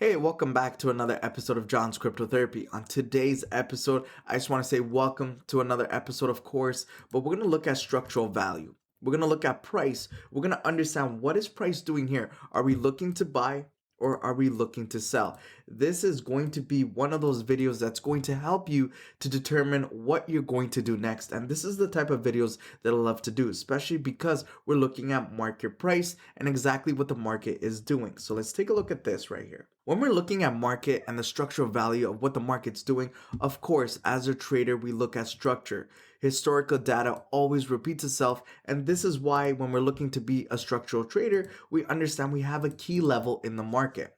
Hey, welcome back to another episode of Johnscryptotherapy. On today's episode, I just want to say welcome to another episode, of course, but we're going to look at structural value. We're going to look at price. We're going to understand what is price doing here. Are we looking to buy or are we looking to sell? This is going to be one of those videos that's going to help you to determine what you're going to do next. And this is the type of videos that I love to do, especially because we're looking at market price and exactly what the market is doing. So let's take a look at this right here. When we're looking at market and the structural value of what the market's doing, of course, as a trader, we look at structure. Historical data always repeats itself, and this is why when we're looking to be a structural trader, we understand we have a key level in the market.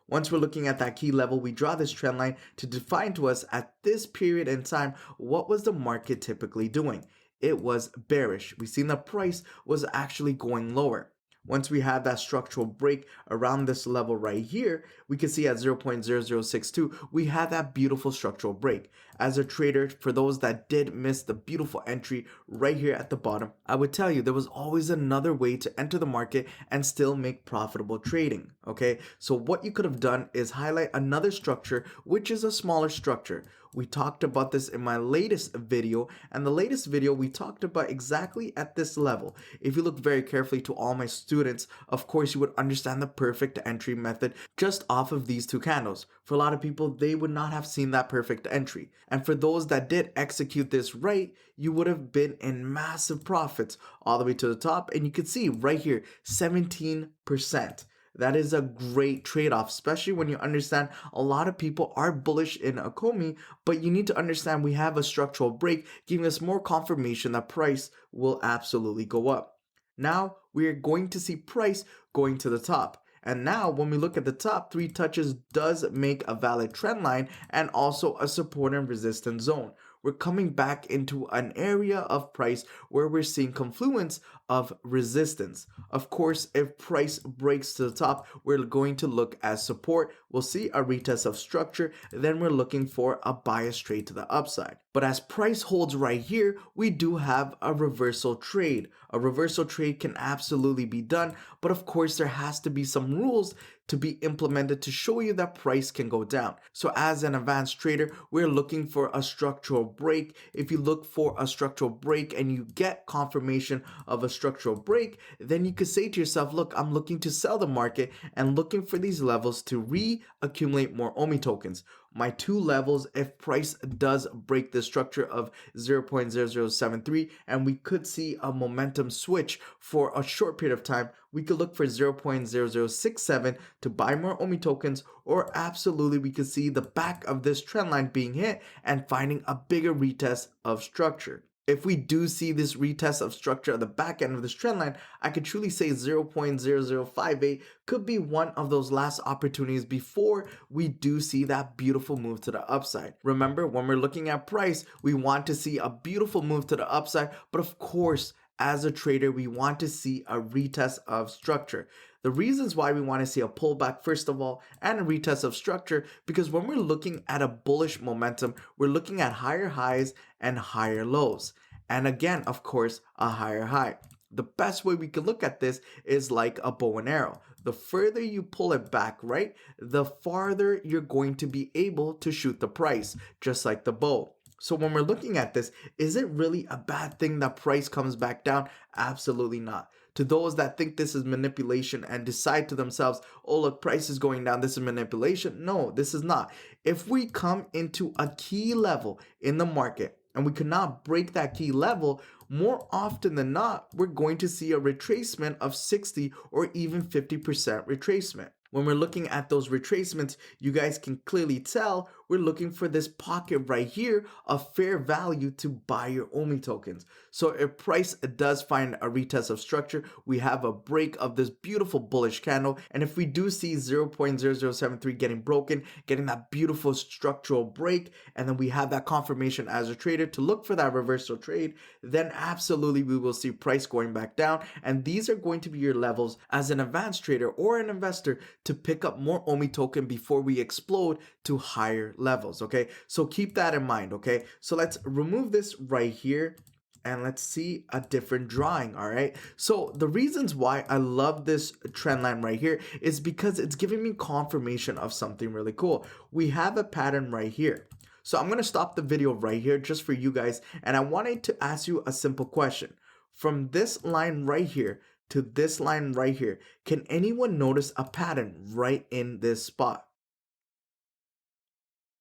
Once we're looking at that key level, we draw this trend line to define to us at this period in time, what was the market typically doing? It was bearish. We've seen the price was actually going lower. Once we have that structural break around this level right here, we can see at 0.0062, we had that beautiful structural break. As a trader, for those that did miss the beautiful entry right here at the bottom, I would tell you there was always another way to enter the market and still make profitable trading, okay? So what you could have done is highlight another structure, which is a smaller structure. We talked about this in my latest video, and the latest video we talked about exactly at this level. If you look very carefully to all my students, of course you would understand the perfect entry method just off of these two candles. For a lot of people, they would not have seen that perfect entry. And for those that did execute this right, you would have been in massive profits all the way to the top. And you can see right here, 17%. That is a great trade-off, especially when you understand a lot of people are bullish in Ecomi, but you need to understand we have a structural break giving us more confirmation that price will absolutely go up. Now we are going to see price going to the top. And now when we look at the top, 3 touches does make a valid trend line and also a support and resistance zone. We're coming back into an area of price where we're seeing confluence of resistance. Of course, if price breaks to the top, we're going to look at support. We'll see a retest of structure. Then we're looking for a bias trade to the upside. But as price holds right here, we do have a reversal trade. A reversal trade can absolutely be done, but of course there has to be some rules to be implemented to show you that price can go down. So as an advanced trader, we're looking for a structural break. If you look for a structural break and you get confirmation of a structural break, then you could say to yourself, look, I'm looking to sell the market and looking for these levels to re-accumulate more OMI tokens. My 2 levels, if price does break the structure of 0.0073 and we could see a momentum switch for a short period of time, we could look for 0.0067 to buy more OMI tokens, or absolutely we could see the back of this trend line being hit and finding a bigger retest of structure. If we do see this retest of structure at the back end of this trend line, I could truly say 0.0058 could be one of those last opportunities before we do see that beautiful move to the upside. Remember, when we're looking at price, we want to see a beautiful move to the upside, but of course, as a trader, we want to see a retest of structure. The reasons why we want to see a pullback, first of all, and a retest of structure, because when we're looking at a bullish momentum, we're looking at higher highs and higher lows. And again, of course, a higher high. The best way we can look at this is like a bow and arrow. The further you pull it back, right, the farther you're going to be able to shoot the price, just like the bow. So when we're looking at this, is it really a bad thing that price comes back down? Absolutely not. To those that think this is manipulation and decide to themselves, oh look, price is going down, this is manipulation. No, this is not. If we come into a key level in the market and we cannot break that key level, more often than not, we're going to see a retracement of 60 or even 50% retracement. When we're looking at those retracements, you guys can clearly tell we're looking for this pocket right here of fair value to buy your OMI tokens. So if price does find a retest of structure, we have a break of this beautiful bullish candle. And if we do see 0.0073 getting broken, getting that beautiful structural break, and then we have that confirmation as a trader to look for that reversal trade, then absolutely we will see price going back down. And these are going to be your levels as an advanced trader or an investor to pick up more OMI token before we explode to higher levels, okay? So keep that in mind, okay? So let's remove this right here. and let's see a different drawing. All right, so the reasons why I love this trend line right here is because it's giving me confirmation of something really cool. We have a pattern right here. So I'm going to stop the video right here just for you guys, and I wanted to ask you a simple question. From this line right here to this line right here, can anyone notice a pattern right in this spot?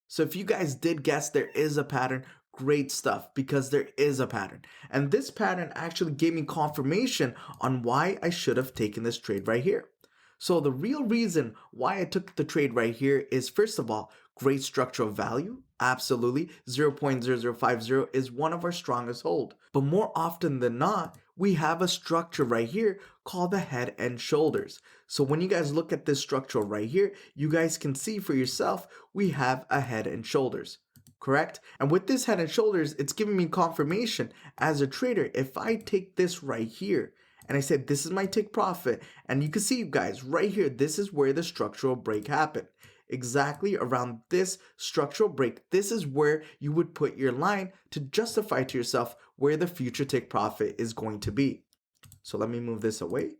So if you guys did guess there is a pattern, great stuff, because there is a pattern. And this pattern actually gave me confirmation on why I should have taken this trade right here. So the real reason why I took the trade right here is, first of all, great structural value. Absolutely, 0.0050 is one of our strongest hold. But more often than not, we have a structure right here called the head and shoulders. So when you guys look at this structure right here, you guys can see for yourself, we have a head and shoulders, correct? And with this head and shoulders, it's giving me confirmation as a trader. If I take this right here, and I said, this is my take profit, and you can see, guys, right here, this is where the structural break happened. Exactly around this structural break, this is where you would put your line to justify to yourself where the future take profit is going to be. So let me move this away.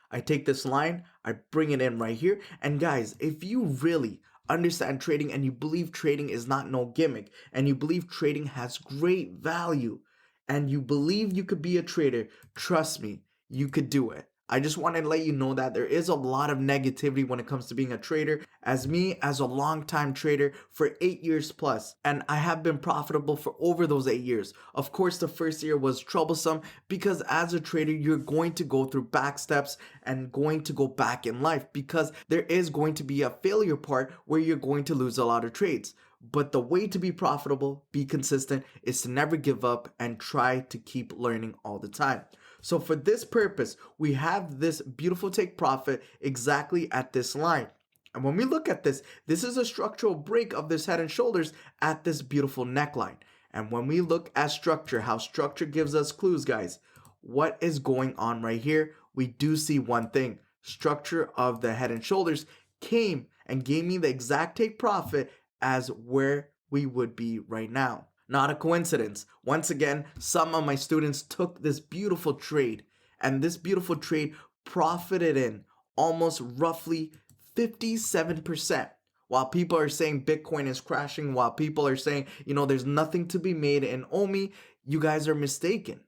I take this line, I bring it in right here. And guys, if you really understand trading and you believe trading is not no gimmick, and you believe trading has great value, and you believe you could be a trader, trust me, you could do it. I just wanted to let you know that there is a lot of negativity when it comes to being a trader. As me, as a long-time trader for 8 years plus, and I have been profitable for over those 8 years. Of course, the first year was troublesome because as a trader, you're going to go through back steps and going to go back in life because there is going to be a failure part where you're going to lose a lot of trades. But the way to be profitable, be consistent, is to never give up and try to keep learning all the time. So for this purpose, we have this beautiful take profit exactly at this line. And when we look at this, this is a structural break of this head and shoulders at this beautiful neckline. And when we look at structure, how structure gives us clues, guys, what is going on right here? We do see one thing. Structure of the head and shoulders came and gave me the exact take profit as where we would be right now. Not a coincidence. Once again, some of my students took this beautiful trade, and this beautiful trade profited in almost roughly 57%. While people are saying Bitcoin is crashing, while people are saying, there's nothing to be made in Ecomi, you guys are mistaken.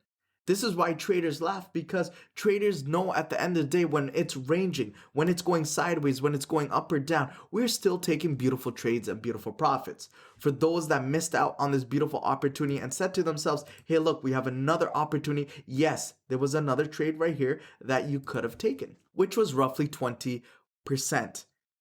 This is why traders laugh, because traders know at the end of the day when it's ranging, when it's going sideways, when it's going up or down, we're still taking beautiful trades and beautiful profits. For those that missed out on this beautiful opportunity and said to themselves, hey, look, we have another opportunity. Yes, there was another trade right here that you could have taken, which was roughly 20%.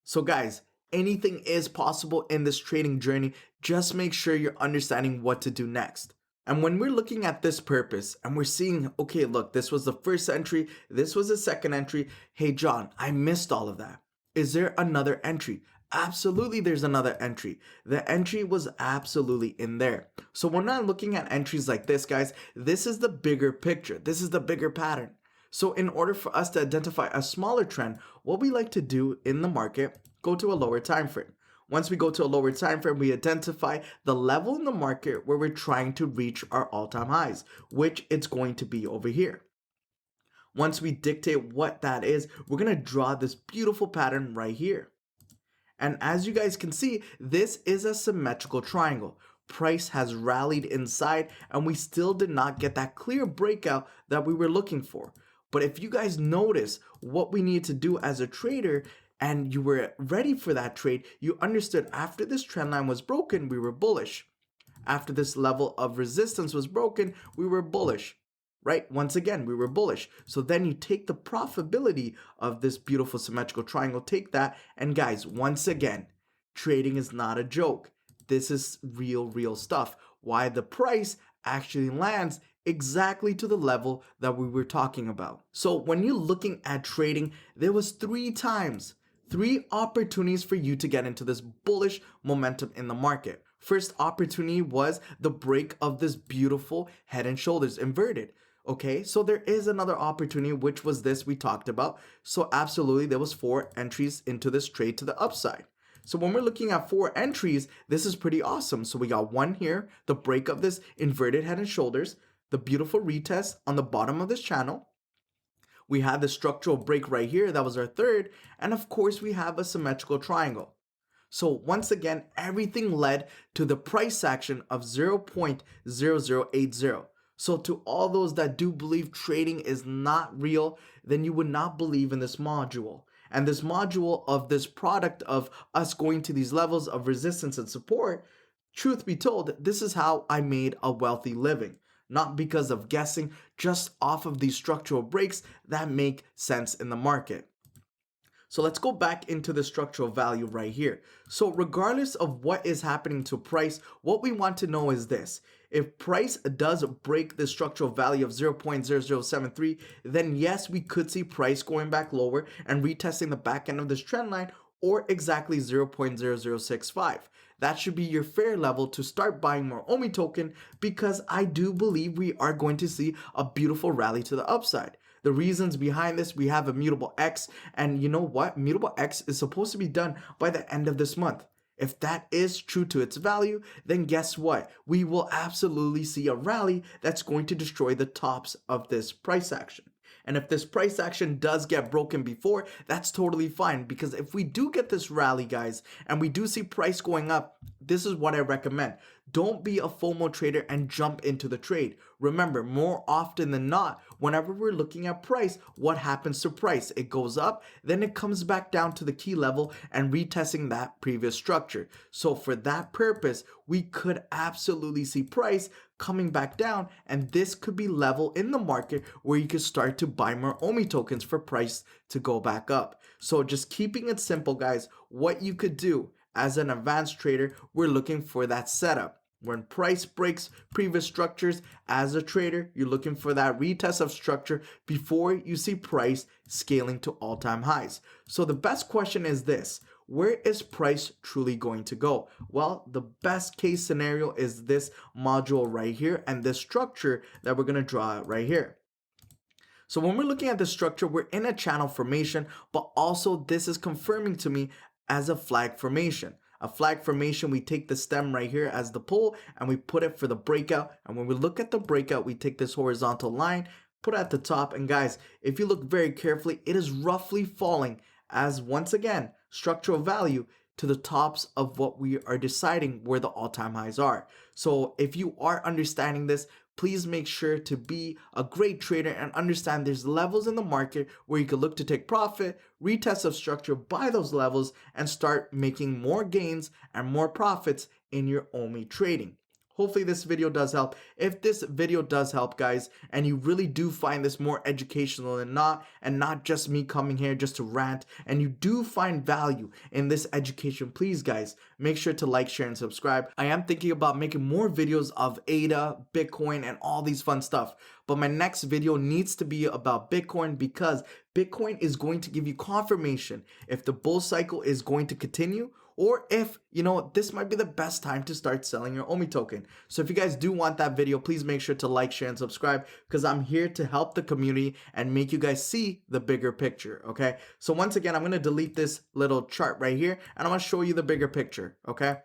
So guys, anything is possible in this trading journey. Just make sure you're understanding what to do next. And when we're looking at this purpose and we're seeing, okay, look, this was the first entry, this was the second entry. Hey, John, I missed all of that. Is there another entry? Absolutely, there's another entry. The entry was absolutely in there. So we're not looking at entries like this, guys. This is the bigger picture. This is the bigger pattern. So in order for us to identify a smaller trend, what we like to do in the market, go to a lower time frame. Once we go to a lower time frame, we identify the level in the market where we're trying to reach our all-time highs, which it's going to be over here. Once we dictate what that is, we're going to draw this beautiful pattern right here. And as you guys can see, this is a symmetrical triangle. Price has rallied inside, and we still did not get that clear breakout that we were looking for. But if you guys notice what we need to do as a trader, and you were ready for that trade, you understood after this trend line was broken, we were bullish. After this level of resistance was broken, we were bullish, right? Once again, we were bullish. So then you take the profitability of this beautiful symmetrical triangle, take that, and guys, once again, trading is not a joke. This is real stuff. Why the price actually lands exactly to the level that we were talking about. So when you're looking at trading, there was 3 opportunities for you to get into this bullish momentum in the market. First opportunity was the break of this beautiful head and shoulders inverted. Okay, so there is another opportunity, which was this we talked about. So absolutely, there was 4 entries into this trade to the upside. So when we're looking at 4 entries, this is pretty awesome. So we got 1 here, the break of this inverted head and shoulders. the beautiful retest on the bottom of this channel. We had the structural break right here, that was our third, and of course we have a symmetrical triangle. So once again, everything led to the price action of 0.0080. So to all those that do believe trading is not real, then you would not believe in this module. And this module of this product of us going to these levels of resistance and support, truth be told, this is how I made a wealthy living. Not because of guessing, just off of these structural breaks that make sense in the market. So let's go back into the structural value right here. So regardless of what is happening to price, what we want to know is this. If price does break the structural value of 0.0073, then yes, we could see price going back lower and retesting the back end of this trend line, or exactly 0.0065. That should be your fair level to start buying more Omi token, because I do believe we are going to see a beautiful rally to the upside. The reasons behind this, we have a mutable X, and you know what? Mutable X is supposed to be done by the end of this month. If that is true to its value, then guess what? We will absolutely see a rally that's going to destroy the tops of this price action. And if this price action does get broken before, that's totally fine, because if we do get this rally, guys, and we do see price going up, this is what I recommend. Don't be a FOMO trader and jump into the trade. Remember, more often than not, whenever we're looking at price, what happens to price? It goes up, then it comes back down to the key level and retesting that previous structure. So for that purpose, we could absolutely see price coming back down, and this could be level in the market where you could start to buy more Omi tokens for price to go back up. So just keeping it simple, guys, what you could do as an advanced trader, we're looking for that setup. When price breaks previous structures, as a trader, you're looking for that retest of structure before you see price scaling to all-time highs. So the best question is this: where is price truly going to go? Well, the best case scenario is this module right here and this structure that we're going to draw right here. So when we're looking at the structure, we're in a channel formation, but also this is confirming to me as a flag formation. A flag formation, we take the stem right here as the pull and we put it for the breakout. And when we look at the breakout, we take this horizontal line, put it at the top. And guys, if you look very carefully, it is roughly falling as, once again, structural value to the tops of what we are deciding where the all-time highs are. So if you are understanding this, please make sure to be a great trader and understand there's levels in the market where you can look to take profit, retest of structure, buy those levels, and start making more gains and more profits in your Omi trading. Hopefully this video does help. If this video does help, guys, and you really do find this more educational than not, and not just me coming here just to rant, and you do find value in this education, please, guys, make sure to like, share, and subscribe. I am thinking about making more videos of ADA, Bitcoin, and all these fun stuff. But my next video needs to be about Bitcoin, because Bitcoin is going to give you confirmation if the bull cycle is going to continue, or if, you know, this might be the best time to start selling your Omi token. So if you guys do want that video, please make sure to like, share, and subscribe, because I'm here to help the community and make you guys see the bigger picture, okay? So once again, I'm going to delete this little chart right here, and I'm going to show you the bigger picture, okay?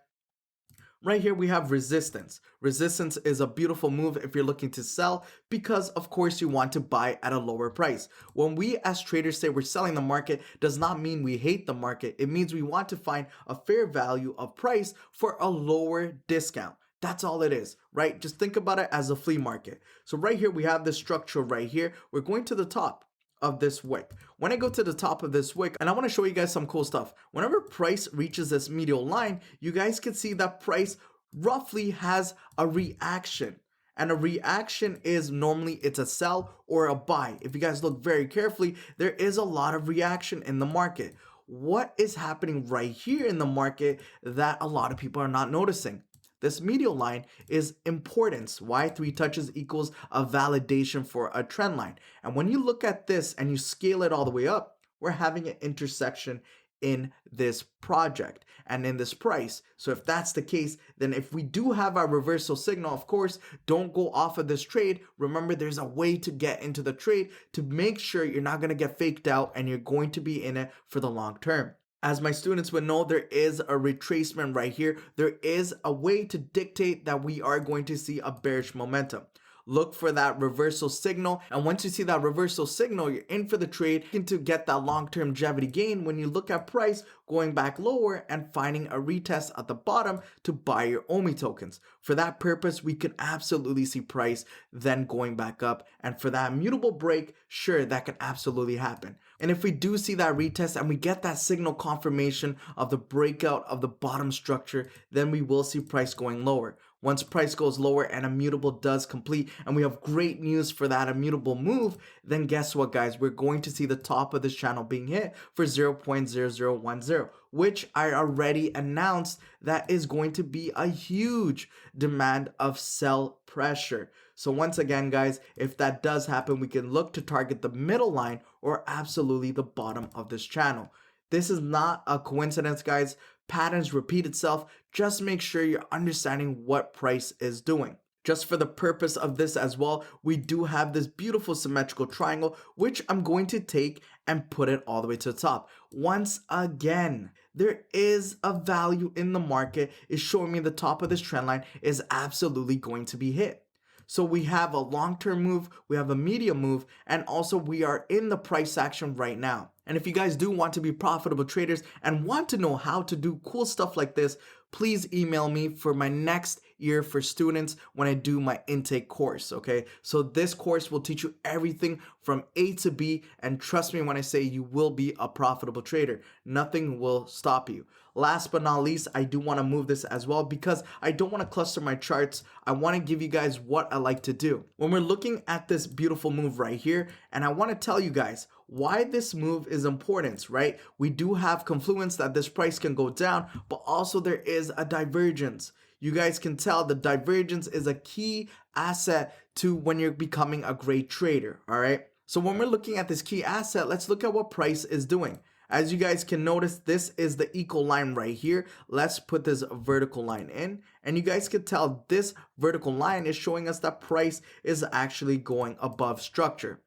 Right here we have resistance. Resistance is a beautiful move if you're looking to sell, because of course you want to buy at a lower price. When we as traders say we're selling the market, does not mean we hate the market. It means we want to find a fair value of price for a lower discount. That's all it is, right? Just think about it as a flea market. So right here we have this structure right here. We're going to the top of this wick. When I go to the top of this wick, and I want to show you guys some cool stuff. Whenever price reaches this medial line, you guys can see that price roughly has a reaction. And a reaction is normally it's a sell or a buy. If you guys look very carefully, there is a lot of reaction in the market. What is happening right here in the market that a lot of people are not noticing? This medial line is importance. Why? 3 touches equals a validation for a trend line. And when you look at this and you scale it all the way up, we're having an intersection in this project and in this price. So if that's the case, then if we do have our reversal signal, of course, don't go off of this trade. Remember, there's a way to get into the trade to make sure you're not going to get faked out and you're going to be in it for the long term. As my students would know, there is a retracement right here. There is a way to dictate that we are going to see a bearish momentum. Look for that reversal signal. And once you see that reversal signal, you're in for the trade to get that long-term longevity gain when you look at price going back lower and finding a retest at the bottom to buy your Omi tokens. For that purpose, we can absolutely see price then going back up. And for that mutable break, sure, that can absolutely happen. And if we do see that retest and we get that signal confirmation of the breakout of the bottom structure, then we will see price going lower. Once price goes lower and immutable does complete, and we have great news for that immutable move, then guess what, guys? We're going to see the top of this channel being hit for 0.0010, which I already announced that is going to be a huge demand of sell pressure. So once again, guys, if that does happen, we can look to target the middle line or absolutely the bottom of this channel. This is not a coincidence, guys. Patterns repeat itself. Just make sure you're understanding what price is doing. Just for the purpose of this as well, we do have this beautiful symmetrical triangle, which I'm going to take and put it all the way to the top. Once again, there is a value in the market. It's showing me the top of this trend line is absolutely going to be hit. So we have a long-term move, we have a medium move, and also we are in the price action right now. And if you guys do want to be profitable traders and want to know how to do cool stuff like this, please email me for my next year for students when I do my intake course, okay? So this course will teach you everything from A to B, and trust me when I say you will be a profitable trader. Nothing will stop you. Last but not least, I do want to move this as well because I don't want to cluster my charts. I want to give you guys what I like to do. When we're looking at this beautiful move right here, and I want to tell you guys why this move is important, right? We do have confluence that this price can go down, but also there is a divergence. You guys can tell the divergence is a key asset to when you're becoming a great trader, all right? So when we're looking at this key asset, let's look at what price is doing. As you guys can notice, this is the equal line right here. Let's put this vertical line in, and you guys can tell this vertical line is showing us that price is actually going above structure.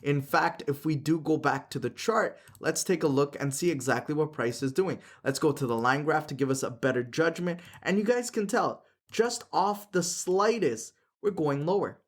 In fact, if we do go back to the chart, let's take a look and see exactly what price is doing. Let's go to the line graph to give us a better judgment, and you guys can tell just off the slightest, we're going lower.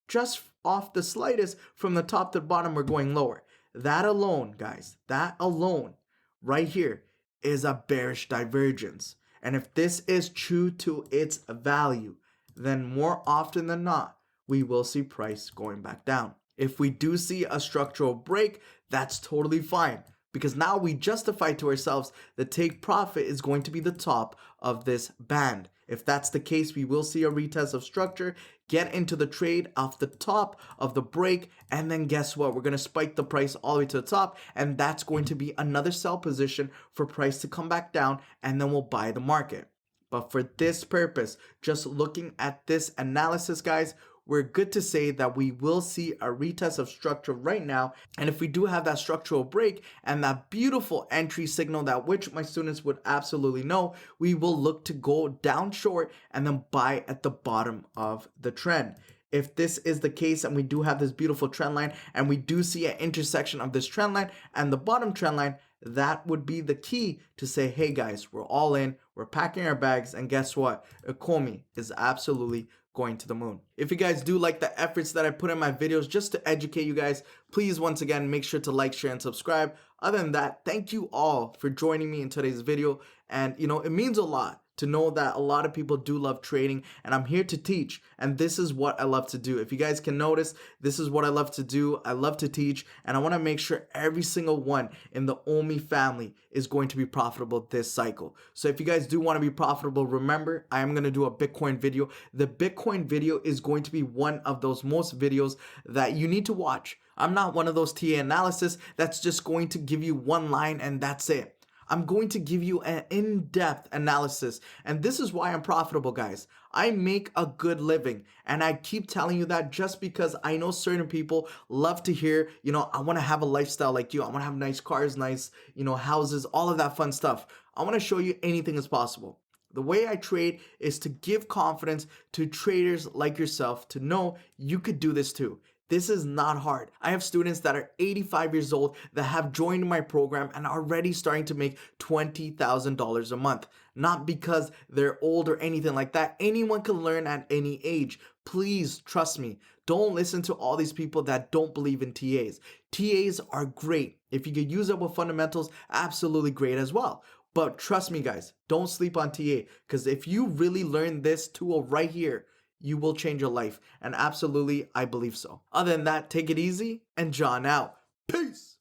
Just off the slightest from the top to the bottom, we're going lower. That alone, guys, that alone right here is a bearish divergence. And if this is true to its value, then more often than not, we will see price going back down. If we do see a structural break, that's totally fine, because now we justify to ourselves that take profit is going to be the top of this band. If that's the case, we will see a retest of structure, get into the trade off the top of the break, and then guess what? We're going to spike the price all the way to the top, and that's going to be another sell position for price to come back down, and then we'll buy the market. But for this purpose, just looking at this analysis, guys, we're good to say that we will see a retest of structure right now. And if we do have that structural break and that beautiful entry signal that which my students would absolutely know, we will look to go down short and then buy at the bottom of the trend. If this is the case and we do have this beautiful trend line and we do see an intersection of this trend line and the bottom trend line, that would be the key to say, hey guys, we're all in, we're packing our bags, and guess what? Ecomi is absolutely going to the moon. If you guys do like the efforts that I put in my videos just to educate you guys, please once again make sure to like, share, and subscribe. Other than that, thank you all for joining me in today's video. And it means a lot to know that a lot of people do love trading, and I'm here to teach, and this is what I love to do. If you guys can notice, this is what I love to do. I love to teach, and I want to make sure every single one in the Omi family is going to be profitable this cycle. So if you guys do want to be profitable, remember, I am going to do a Bitcoin video. The Bitcoin video is going to be one of those most videos that you need to watch. I'm not one of those TA analysis that's just going to give you one line and that's it. I'm going to give you an in-depth analysis, and this is why I'm profitable, guys. I make a good living, and I keep telling you that just because I know certain people love to hear, I want to have a lifestyle like you. I want to have nice cars, nice, houses, all of that fun stuff. I want to show you anything is possible. The way I trade is to give confidence to traders like yourself to know you could do this too. This is not hard. I have students that are 85 years old that have joined my program and are already starting to make $20,000 a month. Not because they're old or anything like that. Anyone can learn at any age. Please trust me. Don't listen to all these people that don't believe in TAs. TAs are great. If you could use it with fundamentals, absolutely great as well. But trust me, guys, don't sleep on TA, because if you really learn this tool right here, you will change your life. And absolutely, I believe so. Other than that, take it easy and John out. Peace.